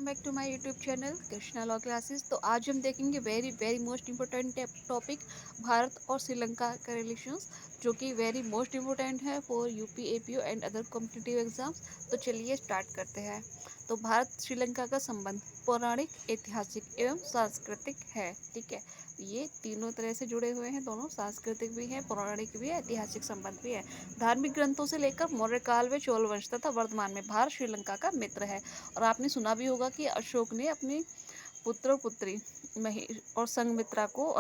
Back to my YouTube channel Krishna law classes. तो आज हम देखेंगे very very most important topic Bharat और श्रीलंका का रिलेशंस, जो कि वेरी मोस्ट इम्पोर्टेंट है for UP APO and other competitive exams. तो चलिए स्टार्ट करते हैं। तो भारत श्रीलंका का संबंध पौराणिक, ऐतिहासिक एवं सांस्कृतिक है। ठीक है, ये तीनों तरह से जुड़े हुए हैं, दोनों सांस्कृतिक भी है, पौराणिक भी है, ऐतिहासिक संबंध भी है। धार्मिक ग्रंथों से लेकर मौर्य काल में चोल वंश तथा वर्तमान में भारत श्रीलंका का मित्र है। और आपने सुना भी होगा कि अशोक ने अपनी पुत्र पुत्री महेश और संघमित्रा को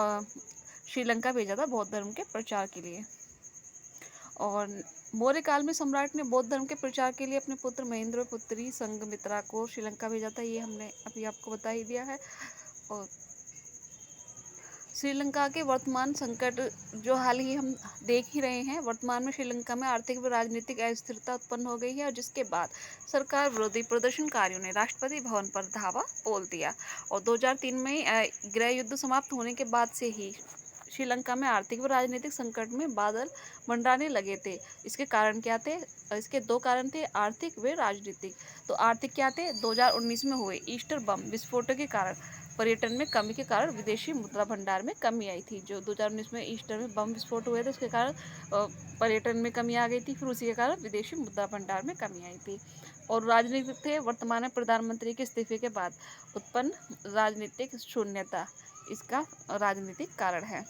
श्रीलंका भेजा था बौद्ध धर्म के प्रचार के लिए। और मौर्य काल में सम्राट ने बौद्ध धर्म के प्रचार के लिए अपने पुत्र महेंद्र पुत्री संघमित्रा को श्रीलंका भेजा था, ये हमने अभी आपको बता ही दिया है। और श्रीलंका के वर्तमान संकट जो हाल ही हम देख ही रहे हैं, वर्तमान में श्रीलंका में आर्थिक व राजनीतिक अस्थिरता उत्पन्न हो गई है, और जिसके बाद सरकार विरोधी प्रदर्शनकारियों ने राष्ट्रपति भवन पर धावा बोल दिया। और 2003 में गृह युद्ध समाप्त होने के बाद से ही श्रीलंका में आर्थिक व राजनीतिक संकट में बादल मंडराने लगे थे। इसके कारण क्या थे? इसके दो कारण थे, आर्थिक व राजनीतिक। तो आर्थिक क्या थे? 2019 में हुए ईस्टर बम विस्फोटों के कारण पर्यटन में कमी के कारण विदेशी मुद्रा भंडार में कमी आई थी। जो 2019 में ईस्टर में बम विस्फोट हुए थे, उसके कारण पर्यटन में कमी आ गई थी, फिर उसी के कारण विदेशी मुद्रा भंडार में कमी आई थी। और राजनीतिक थे, वर्तमान में प्रधानमंत्री के इस्तीफे के बाद उत्पन्न राजनीतिक शून्यता इसका राजनीतिक कारण है।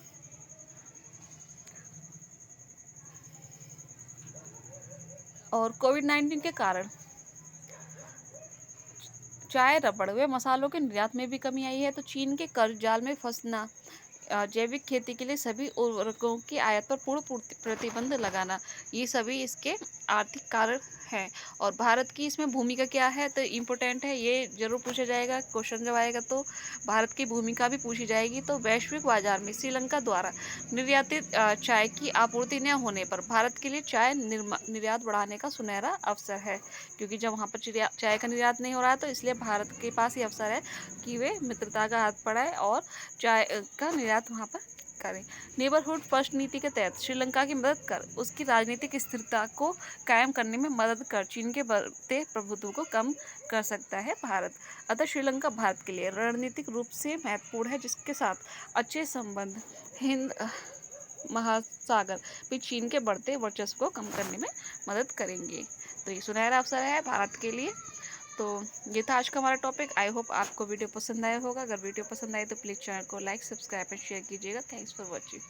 और कोविड-19 के कारण चाय, रबड़ व मसालों के निर्यात में भी कमी आई है। तो चीन के कर्ज जाल में फंसना, जैविक खेती के लिए सभी उर्वरकों की आयात पर पूर्ण प्रतिबंध लगाना, ये सभी इसके आर्थिक कारण हैं। और भारत की इसमें भूमिका क्या है? तो इम्पोर्टेंट है, ये जरूर पूछा जाएगा, क्वेश्चन जब आएगा तो भारत की भूमिका भी पूछी जाएगी। तो वैश्विक बाजार में श्रीलंका द्वारा निर्यातित चाय की आपूर्ति न होने पर भारत के लिए चाय निर्यात बढ़ाने का सुनहरा अवसर है, क्योंकि जब वहाँ पर चाय का निर्यात नहीं हो रहा है, तो इसलिए भारत के पास ये अवसर है कि वे मित्रता का हाथ बढ़ाए और चाय का निर्यात वहाँ पर करें। नेबरहुड फर्स्ट नीति के तहत श्रीलंका की मदद कर उसकी राजनीतिक स्थिरता को कायम करने में मदद कर चीन के बढ़ते प्रभुत्व को कम कर सकता है भारत। अतः श्रीलंका भारत के लिए रणनीतिक रूप से महत्वपूर्ण है, जिसके साथ अच्छे संबंध हिंद महासागर भी चीन के बढ़ते वर्चस्व को कम करने में मदद करेंगे। तो ये सुनहरा अवसर है भारत के लिए। तो ये था आज का हमारा टॉपिक। आई होप आपको वीडियो पसंद आया होगा। अगर वीडियो पसंद आए तो प्लीज़ चैनल को लाइक, सब्सक्राइब एंड शेयर कीजिएगा। Thanks for watching.